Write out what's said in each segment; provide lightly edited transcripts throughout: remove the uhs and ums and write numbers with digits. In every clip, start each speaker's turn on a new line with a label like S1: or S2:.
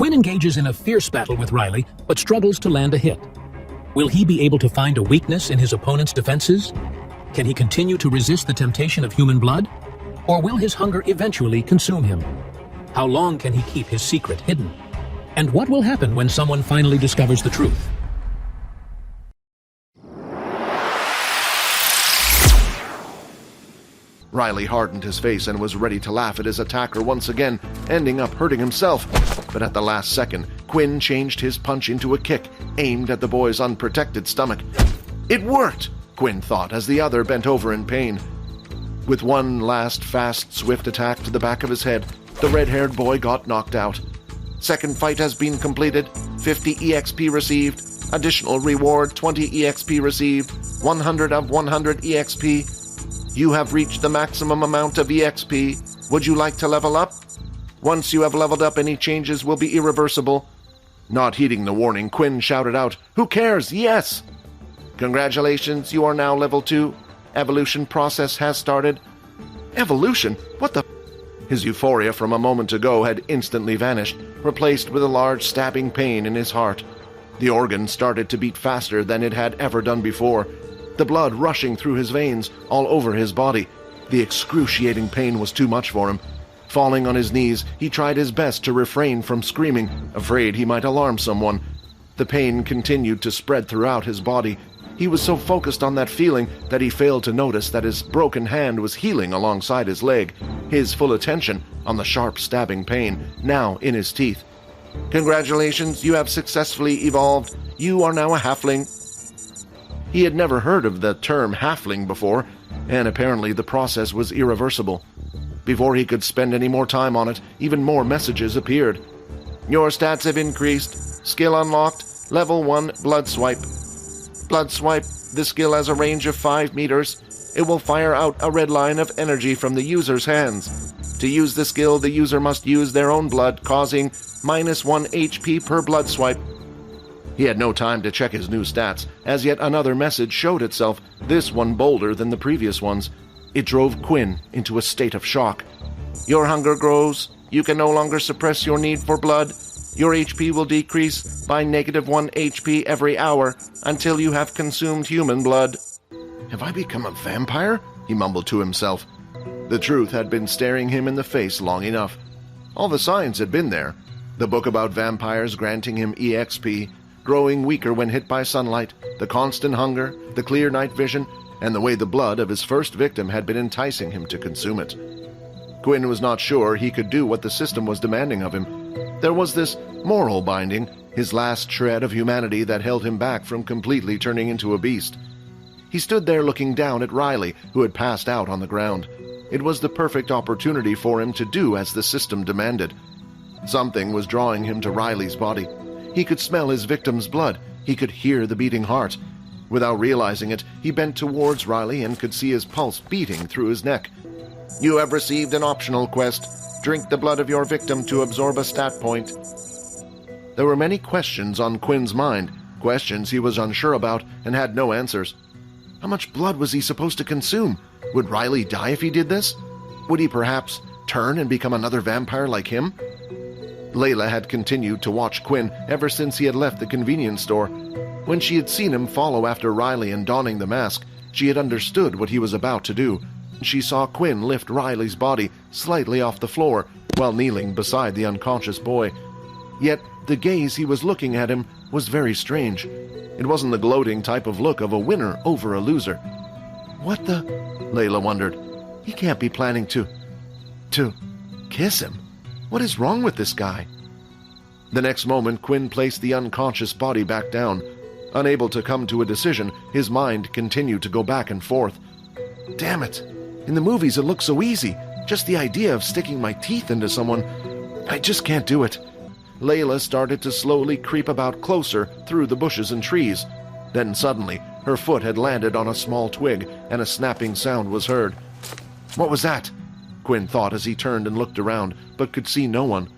S1: Quinn engages in a fierce battle with Riley, but struggles to land a hit. Will he be able to find a weakness in his opponent's defenses? Can he continue to resist the temptation of human blood? Or will his hunger eventually consume him? How long can he keep his secret hidden? And what will happen when someone finally discovers the truth?
S2: Riley hardened his face and was ready to laugh at his attacker once again, ending up hurting himself. But at the last second, Quinn changed his punch into a kick, aimed at the boy's unprotected stomach. It worked, Quinn thought as the other bent over in pain. With one last fast, swift attack to the back of his head, the red-haired boy got knocked out. Second fight has been completed. 50 EXP received. Additional reward 20 EXP received. 100 of 100 EXP. You have reached the maximum amount of EXP. Would you like to level up? Once you have leveled up, any changes will be irreversible. Not heeding the warning, Quinn shouted out, "Who cares? Yes!" Congratulations, you are now level 2. Evolution process has started. Evolution? What the? His euphoria from a moment ago had instantly vanished, replaced with a large stabbing pain in his heart. The organ started to beat faster than it had ever done before, the blood rushing through his veins all over his body. The excruciating pain was too much for him. Falling on his knees, he tried his best to refrain from screaming, afraid he might alarm someone. The pain continued to spread throughout his body. He was so focused on that feeling that he failed to notice that his broken hand was healing alongside his leg, his full attention on the sharp stabbing pain, now in his teeth. Congratulations, you have successfully evolved. You are now a halfling. He had never heard of the term halfling before, and apparently the process was irreversible. Before he could spend any more time on it, even more messages appeared. Your stats have increased. Skill unlocked. Level 1, Blood Swipe. Blood Swipe. The skill has a range of 5 meters. It will fire out a red line of energy from the user's hands. To use the skill, the user must use their own blood, causing -1 HP per blood swipe. He had no time to check his new stats, as yet another message showed itself, this one bolder than the previous ones. It drove Quinn into a state of shock. Your hunger grows. You can no longer suppress your need for blood. Your HP will decrease by -1 HP every hour until you have consumed human blood. Have I become a vampire? He mumbled to himself. The truth had been staring him in the face long enough. All the signs had been there. The book about vampires granting him EXP, growing weaker when hit by sunlight, the constant hunger, the clear night vision, and the way the blood of his first victim had been enticing him to consume it. Quinn was not sure he could do what the system was demanding of him. There was this moral binding, his last shred of humanity that held him back from completely turning into a beast. He stood there looking down at Riley, who had passed out on the ground. It was the perfect opportunity for him to do as the system demanded. Something was drawing him to Riley's body. He could smell his victim's blood. He could hear the beating heart. Without realizing it, he bent towards Riley and could see his pulse beating through his neck. You have received an optional quest. Drink the blood of your victim to absorb a stat point. There were many questions on Quinn's mind, questions he was unsure about and had no answers. How much blood was he supposed to consume? Would Riley die if he did this? Would he perhaps turn and become another vampire like him? Layla had continued to watch Quinn ever since he had left the convenience store. When she had seen him follow after Riley and donning the mask, she had understood what he was about to do. She saw Quinn lift Riley's body slightly off the floor while kneeling beside the unconscious boy. Yet the gaze he was looking at him was very strange. It wasn't the gloating type of look of a winner over a loser. What the? Layla wondered. He can't be planning to kiss him. What is wrong with this guy? The next moment, Quinn placed the unconscious body back down. Unable to come to a decision, his mind continued to go back and forth. Damn it! In the movies it looks so easy. Just the idea of sticking my teeth into someone. I just can't do it. Layla started to slowly creep about closer through the bushes and trees. Then suddenly, her foot had landed on a small twig, and a snapping sound was heard. What was that? Quinn thought as he turned and looked around, but could see no one.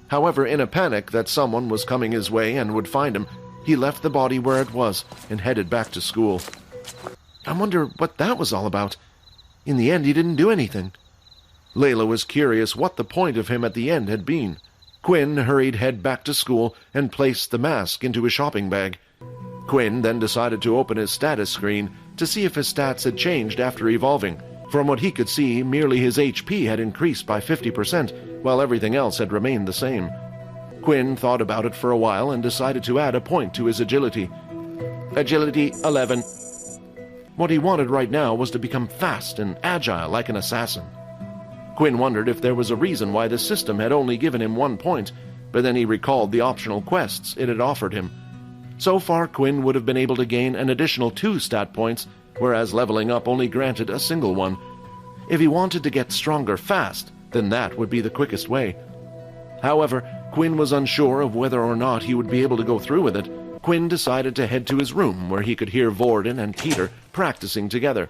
S2: However, in a panic that someone was coming his way and would find him, he left the body where it was and headed back to school. I wonder what that was all about. In the end, he didn't do anything. Layla was curious what the point of him at the end had been. Quinn hurried head back to school and placed the mask into his shopping bag. Quinn then decided to open his status screen to see if his stats had changed after evolving. From what he could see, merely his HP had increased by 50%, while everything else had remained the same. Quinn thought about it for a while and decided to add a point to his agility. Agility 11. What he wanted right now was to become fast and agile like an assassin. Quinn wondered if there was a reason why the system had only given him 1 point, but then he recalled the optional quests it had offered him. So far, Quinn would have been able to gain an additional 2 stat points, whereas leveling up only granted a single one. If he wanted to get stronger fast, then that would be the quickest way. However, Quinn was unsure of whether or not he would be able to go through with it. Quinn decided to head to his room where he could hear Vorden and Peter practicing together.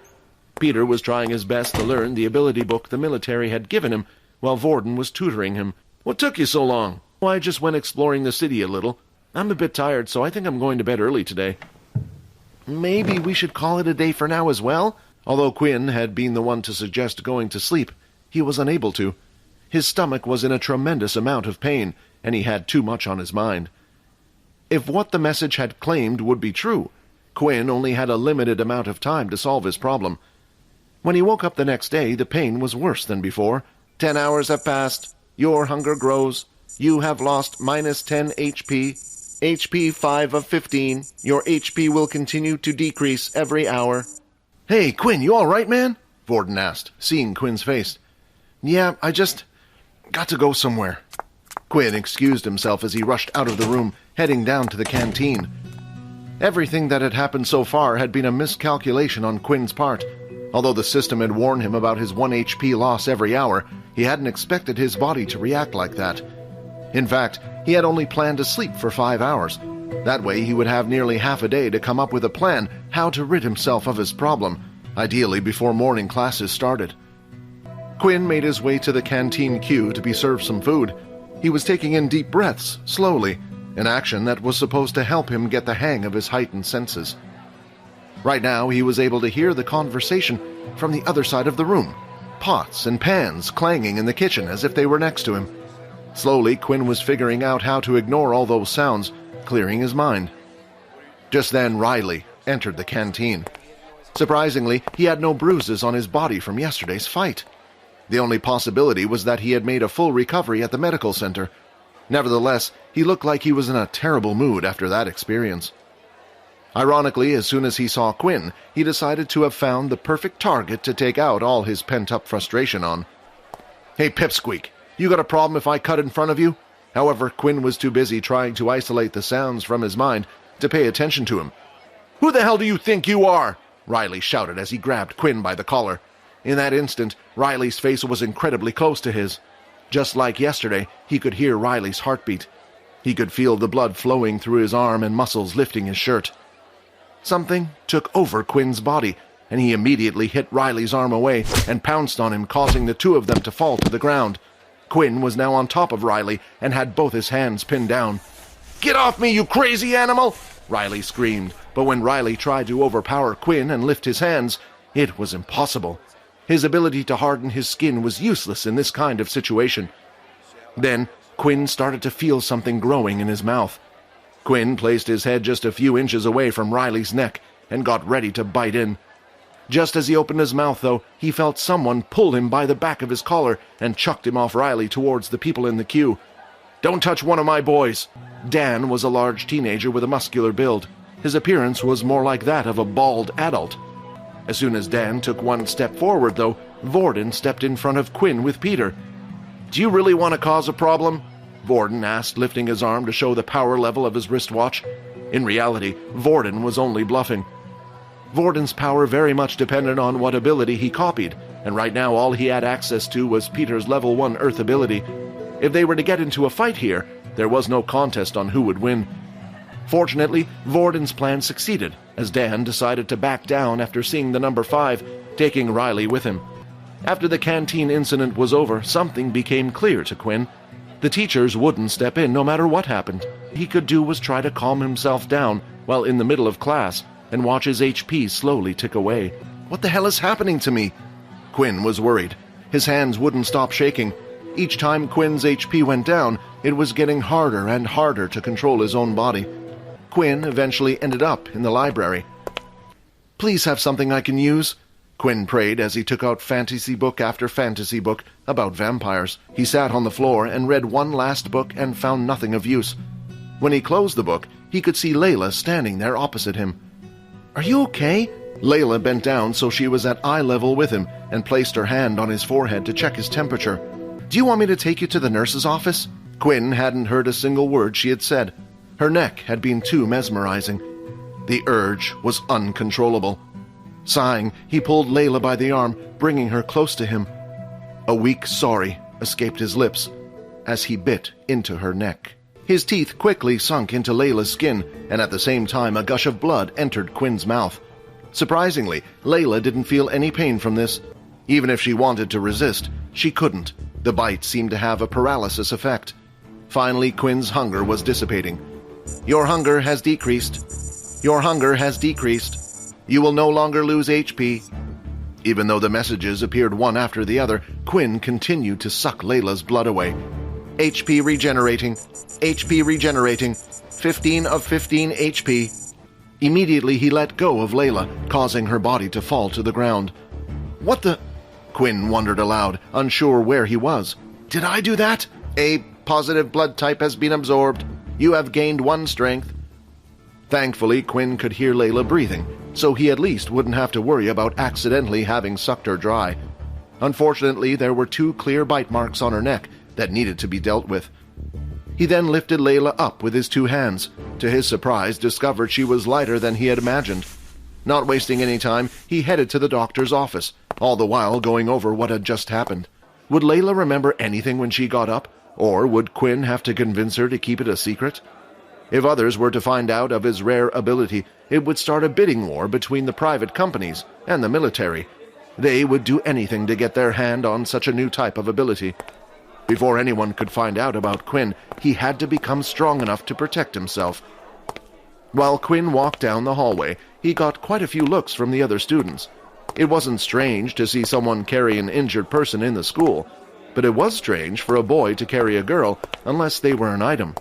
S2: Peter was trying his best to learn the ability book the military had given him, while Vorden was tutoring him. "What took you so long?" "I just went exploring the city a little. I'm a bit tired, so I think I'm going to bed early today." "Maybe we should call it a day for now as well?" Although Quinn had been the one to suggest going to sleep, he was unable to. His stomach was in a tremendous amount of pain, and he had too much on his mind. If what the message had claimed would be true, Quinn only had a limited amount of time to solve his problem. When he woke up the next day, the pain was worse than before. 10 hours have passed. Your hunger grows. You have lost -10 HP. HP 5 of 15. Your HP will continue to decrease every hour. "Hey, Quinn, you all right, man?" Vorden asked, seeing Quinn's face. "Yeah, I just got to go somewhere." Quinn excused himself as he rushed out of the room, heading down to the canteen. Everything that had happened so far had been a miscalculation on Quinn's part. Although the system had warned him about his 1 HP loss every hour, he hadn't expected his body to react like that. In fact, he had only planned to sleep for 5 hours. That way he would have nearly half a day to come up with a plan how to rid himself of his problem, ideally before morning classes started. Quinn made his way to the canteen queue to be served some food. He was taking in deep breaths, slowly, an action that was supposed to help him get the hang of his heightened senses. Right now, he was able to hear the conversation from the other side of the room, pots and pans clanging in the kitchen as if they were next to him. Slowly, Quinn was figuring out how to ignore all those sounds, clearing his mind. Just then, Riley entered the canteen. Surprisingly, he had no bruises on his body from yesterday's fight. The only possibility was that he had made a full recovery at the medical center. Nevertheless, he looked like he was in a terrible mood after that experience. Ironically, as soon as he saw Quinn, he decided to have found the perfect target to take out all his pent-up frustration on. "Hey, Pipsqueak, you got a problem if I cut in front of you?" However, Quinn was too busy trying to isolate the sounds from his mind to pay attention to him. "Who the hell do you think you are?" Riley shouted as he grabbed Quinn by the collar. In that instant, Riley's face was incredibly close to his. Just like yesterday, he could hear Riley's heartbeat. He could feel the blood flowing through his arm and muscles lifting his shirt. Something took over Quinn's body, and he immediately hit Riley's arm away and pounced on him, causing the two of them to fall to the ground. Quinn was now on top of Riley and had both his hands pinned down. "Get off me, you crazy animal!" Riley screamed, but when Riley tried to overpower Quinn and lift his hands, it was impossible. His ability to harden his skin was useless in this kind of situation. Then, Quinn started to feel something growing in his mouth. Quinn placed his head just a few inches away from Riley's neck and got ready to bite in. Just as he opened his mouth, though, he felt someone pull him by the back of his collar and chucked him off Riley towards the people in the queue. "Don't touch one of my boys!" Dan was a large teenager with a muscular build. His appearance was more like that of a bald adult. As soon as Dan took one step forward, though, Vorden stepped in front of Quinn with Peter. "Do you really want to cause a problem?" Vorden asked, lifting his arm to show the power level of his wristwatch. In reality, Vorden was only bluffing. Vorden's power very much depended on what ability he copied, and right now all he had access to was Peter's level 1 Earth ability. If they were to get into a fight here, there was no contest on who would win. Fortunately, Vorden's plan succeeded, as Dan decided to back down after seeing the number 5, taking Riley with him. After the canteen incident was over, something became clear to Quinn. The teachers wouldn't step in no matter what happened. He could do was try to calm himself down while in the middle of class and watch his HP slowly tick away. What the hell is happening to me? Quinn was worried. His hands wouldn't stop shaking. Each time Quinn's HP went down, It was getting harder and harder to control his own body. Quinn eventually ended up in the library. "Please have something I can use," Quinn prayed as he took out fantasy book after fantasy book about vampires. He sat on the floor and read one last book and found nothing of use. When he closed the book, he could see Layla standing there opposite him. "Are you okay?" Layla bent down so she was at eye level with him and placed her hand on his forehead to check his temperature. "Do you want me to take you to the nurse's office?" Quinn hadn't heard a single word she had said. Her neck had been too mesmerizing. The urge was uncontrollable. Sighing, he pulled Layla by the arm, bringing her close to him. A weak sorry escaped his lips as he bit into her neck. His teeth quickly sunk into Layla's skin, and at the same time a gush of blood entered Quinn's mouth. Surprisingly, Layla didn't feel any pain from this. Even if she wanted to resist, she couldn't. The bite seemed to have a paralysis effect. Finally, Quinn's hunger was dissipating. "Your hunger has decreased. Your hunger has decreased. You will no longer lose HP." Even though the messages appeared one after the other, Quinn continued to suck Layla's blood away. "HP regenerating. HP regenerating. 15 of 15 HP. Immediately he let go of Layla, causing her body to fall to the ground. "What the—" Quinn wondered aloud, unsure where he was. "Did I do that?" "A positive blood type has been absorbed. You have gained 1 strength." Thankfully, Quinn could hear Layla breathing, so he at least wouldn't have to worry about accidentally having sucked her dry. Unfortunately, there were 2 clear bite marks on her neck that needed to be dealt with. He then lifted Layla up with his 2 hands. To his surprise, discovered she was lighter than he had imagined. Not wasting any time, he headed to the doctor's office, all the while going over what had just happened. Would Layla remember anything when she got up, or would Quinn have to convince her to keep it a secret? If others were to find out of his rare ability, it would start a bidding war between the private companies and the military. They would do anything to get their hand on such a new type of ability. Before anyone could find out about Quinn, he had to become strong enough to protect himself. While Quinn walked down the hallway, he got quite a few looks from the other students. It wasn't strange to see someone carry an injured person in the school, but it was strange for a boy to carry a girl unless they were an item.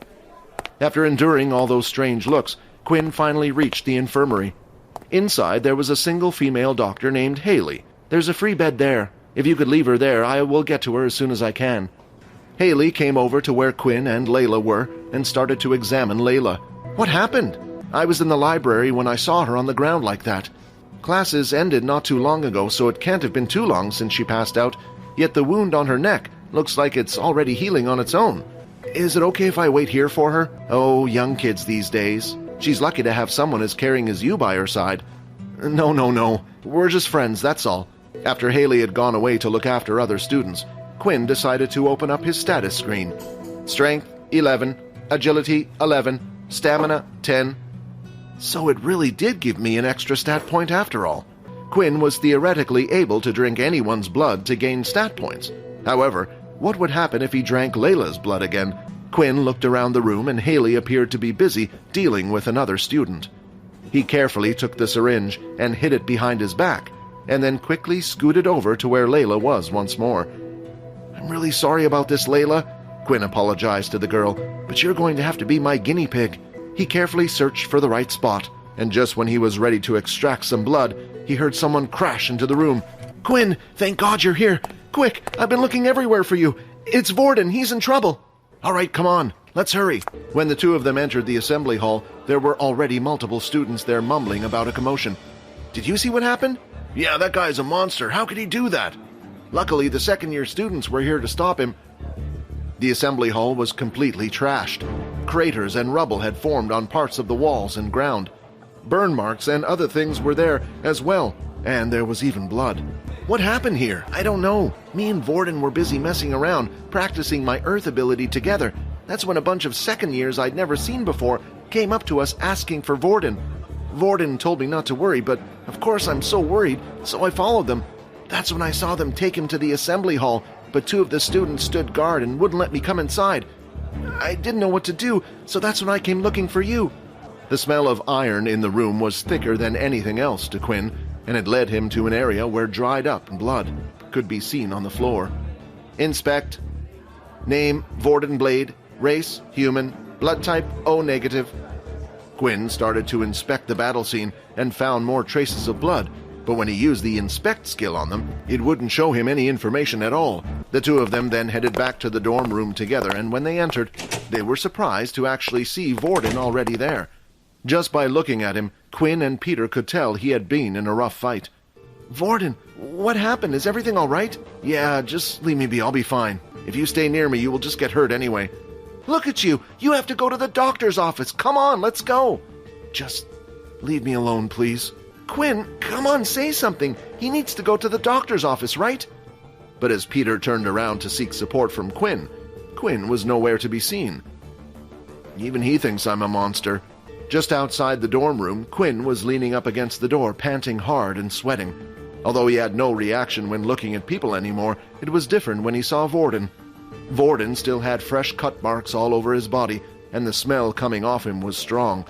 S2: After enduring all those strange looks, Quinn finally reached the infirmary. Inside there was a single female doctor named Haley. "There's a free bed there. If you could leave her there, I will get to her as soon as I can." Haley came over to where Quinn and Layla were and started to examine Layla. "What happened? I was in the library when I saw her on the ground like that. Classes ended not too long ago, so it can't have been too long since she passed out, yet the wound on her neck looks like it's already healing on its own. Is it okay if I wait here for her?" "Oh, young kids these days. She's lucky to have someone as caring as you by her side." No. We're just friends, that's all." After Haley had gone away to look after other students, Quinn decided to open up his status screen. Strength, 11. Agility, 11. Stamina, 10. So it really did give me an extra stat point after all. Quinn was theoretically able to drink anyone's blood to gain stat points. However, what would happen if he drank Layla's blood again? Quinn looked around the room and Haley appeared to be busy dealing with another student. He carefully took the syringe and hid it behind his back, and then quickly scooted over to where Layla was once more. "I'm really sorry about this, Layla," Quinn apologized to the girl, "but you're going to have to be my guinea pig." He carefully searched for the right spot, and just when he was ready to extract some blood, he heard someone crash into the room. "Quinn, thank God you're here. Quick, I've been looking everywhere for you. It's Vorden, he's in trouble." "All right, come on, let's hurry." When the 2 of them entered the assembly hall, there were already multiple students there mumbling about a commotion. "Did you see what happened?" "Yeah, that guy's a monster. How could he do that?" "Luckily, the second-year students were here to stop him." The assembly hall was completely trashed. Craters and rubble had formed on parts of the walls and ground. Burn marks and other things were there as well, and there was even blood. "What happened here? I don't know. Me and Vorden were busy messing around, practicing my earth ability together. That's when a bunch of second years I'd never seen before came up to us asking for Vorden. Vorden told me not to worry, but of course I'm so worried, so I followed them. That's when I saw them take him to the assembly hall, but 2 of the students stood guard and wouldn't let me come inside. I didn't know what to do, so that's when I came looking for you." The smell of iron in the room was thicker than anything else to Quinn, and it led him to an area where dried-up blood could be seen on the floor. "Inspect. Name, Vorden Blade. Race, human. Blood type, O negative. Quinn started to inspect the battle scene and found more traces of blood, but when he used the inspect skill on them, it wouldn't show him any information at all. The two of them then headed back to the dorm room together, and when they entered, they were surprised to actually see Vorden already there. Just by looking at him, Quinn and Peter could tell he had been in a rough fight. "Vorden, what happened? Is everything all right?" "Yeah, just leave me be. I'll be fine. If you stay near me, you will just get hurt anyway." "Look at you! You have to go to the doctor's office! Come on, let's go!" "Just leave me alone, please." "Quinn, come on, say something! He needs to go to the doctor's office, right?" But as Peter turned around to seek support from Quinn, Quinn was nowhere to be seen. "Even he thinks I'm a monster." Just outside the dorm room, Quinn was leaning up against the door, panting hard and sweating. Although he had no reaction when looking at people anymore, it was different when he saw Vorden. Vorden still had fresh cut marks all over his body, and the smell coming off him was strong.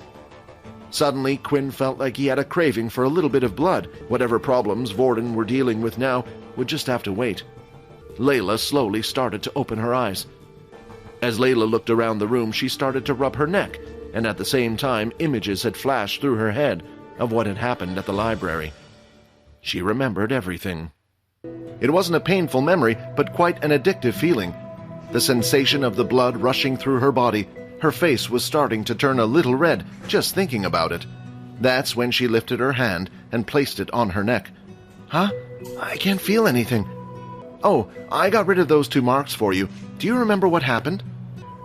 S2: Suddenly, Quinn felt like he had a craving for a little bit of blood. Whatever problems Vorden were dealing with now would just have to wait. Layla slowly started to open her eyes. As Layla looked around the room, she started to rub her neck, and at the same time, images had flashed through her head of what had happened at the library. She remembered everything. It wasn't a painful memory, but quite an addictive feeling. The sensation of the blood rushing through her body. Her face was starting to turn a little red just thinking about it. That's when she lifted her hand and placed it on her neck. "Huh? I can't feel anything." "Oh, I got rid of those 2 marks for you. Do you remember what happened?"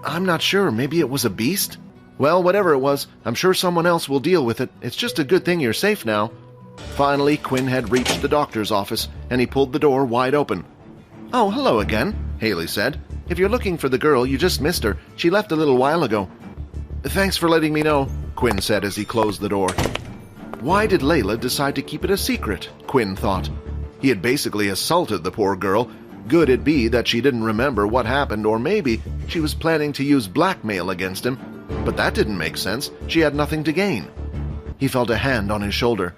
S2: "I'm not sure. Maybe it was a beast?" "Well, whatever it was, I'm sure someone else will deal with it. It's just a good thing you're safe now." Finally, Quinn had reached the doctor's office, and he pulled the door wide open. "Oh, hello again," Haley said. "If you're looking for the girl, you just missed her. She left a little while ago." "Thanks for letting me know," Quinn said as he closed the door. Why did Layla decide to keep it a secret? Quinn thought. He had basically assaulted the poor girl. Could it be that she didn't remember what happened, or maybe she was planning to use blackmail against him? But that didn't make sense. She had nothing to gain. He felt a hand on his shoulder.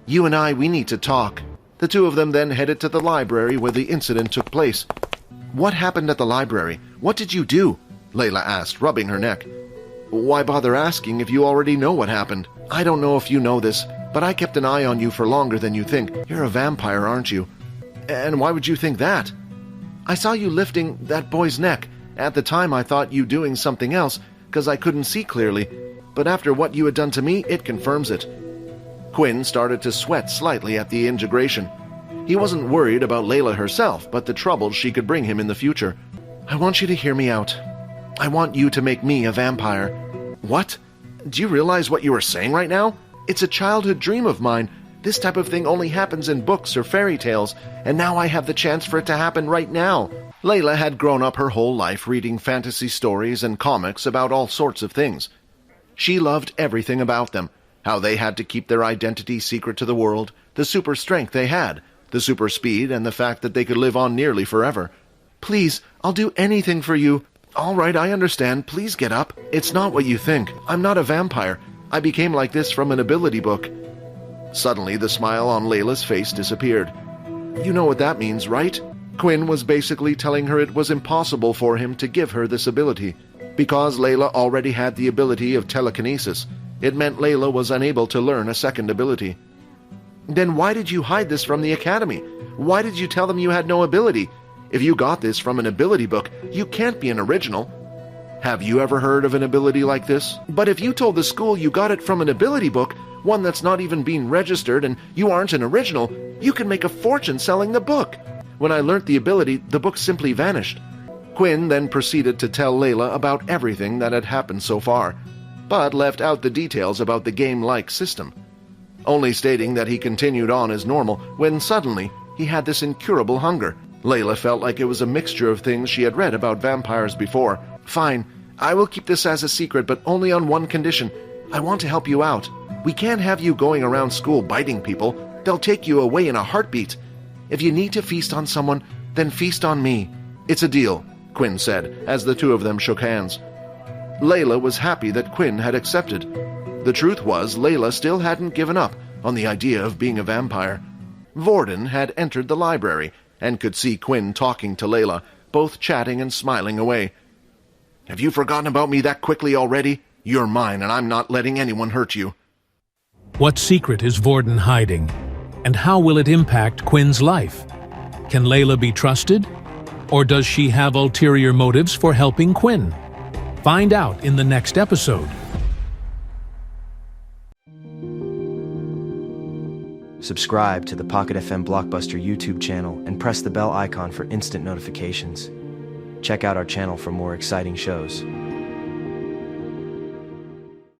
S2: "You and I, we need to talk." The two of them then headed to the library where the incident took place. "What happened at the library? What did you do?" Layla asked, rubbing her neck. "Why bother asking if you already know what happened? I don't know if you know this, but I kept an eye on you for longer than you think. You're a vampire, aren't you?" "And why would you think that?" "I saw you lifting that boy's neck. At the time I thought you doing something else, because I couldn't see clearly. But after what you had done to me, it confirms it." Quinn started to sweat slightly at the integration. He wasn't worried about Layla herself, but the troubles she could bring him in the future. "I want you to hear me out. I want you to make me a vampire." "What? Do you realize what you are saying right now? It's a childhood dream of mine. This type of thing only happens in books or fairy tales, and now I have the chance for it to happen right now." Layla had grown up her whole life reading fantasy stories and comics about all sorts of things. She loved everything about them, how they had to keep their identity secret to the world, the super strength they had, the super speed, and the fact that they could live on nearly forever. "Please, I'll do anything for you." "All right, I understand. Please get up. It's not what you think. I'm not a vampire. I became like this from an ability book." Suddenly, the smile on Layla's face disappeared. "You know what that means, right?" Quinn was basically telling her it was impossible for him to give her this ability. Because Layla already had the ability of telekinesis, it meant Layla was unable to learn a second ability. "Then why did you hide this from the academy? Why did you tell them you had no ability? If you got this from an ability book, you can't be an original." "Have you ever heard of an ability like this?" "But if you told the school you got it from an ability book, one that's not even being registered, and you aren't an original, you can make a fortune selling the book. When I learnt the ability, the book simply vanished." Quinn then proceeded to tell Layla about everything that had happened so far, but left out the details about the game-like system, only stating that he continued on as normal when suddenly he had this incurable hunger. Layla felt like it was a mixture of things she had read about vampires before. "Fine, I will keep this as a secret, but only on one condition. I want to help you out. We can't have you going around school biting people. They'll take you away in a heartbeat. If you need to feast on someone, then feast on me." "It's a deal," Quinn said, as the two of them shook hands. Layla was happy that Quinn had accepted. The truth was, Layla still hadn't given up on the idea of being a vampire. Vorden had entered the library and could see Quinn talking to Layla, both chatting and smiling away. Have you forgotten about me that quickly already? You're mine, and I'm not letting anyone hurt you.
S1: What secret is Vorden hiding? And how will it impact Quinn's life? Can Layla be trusted? Or does she have ulterior motives for helping Quinn? Find out in the next episode.
S3: Subscribe to the Pocket FM Blockbuster YouTube channel and press the bell icon for instant notifications. Check out our channel for more exciting shows.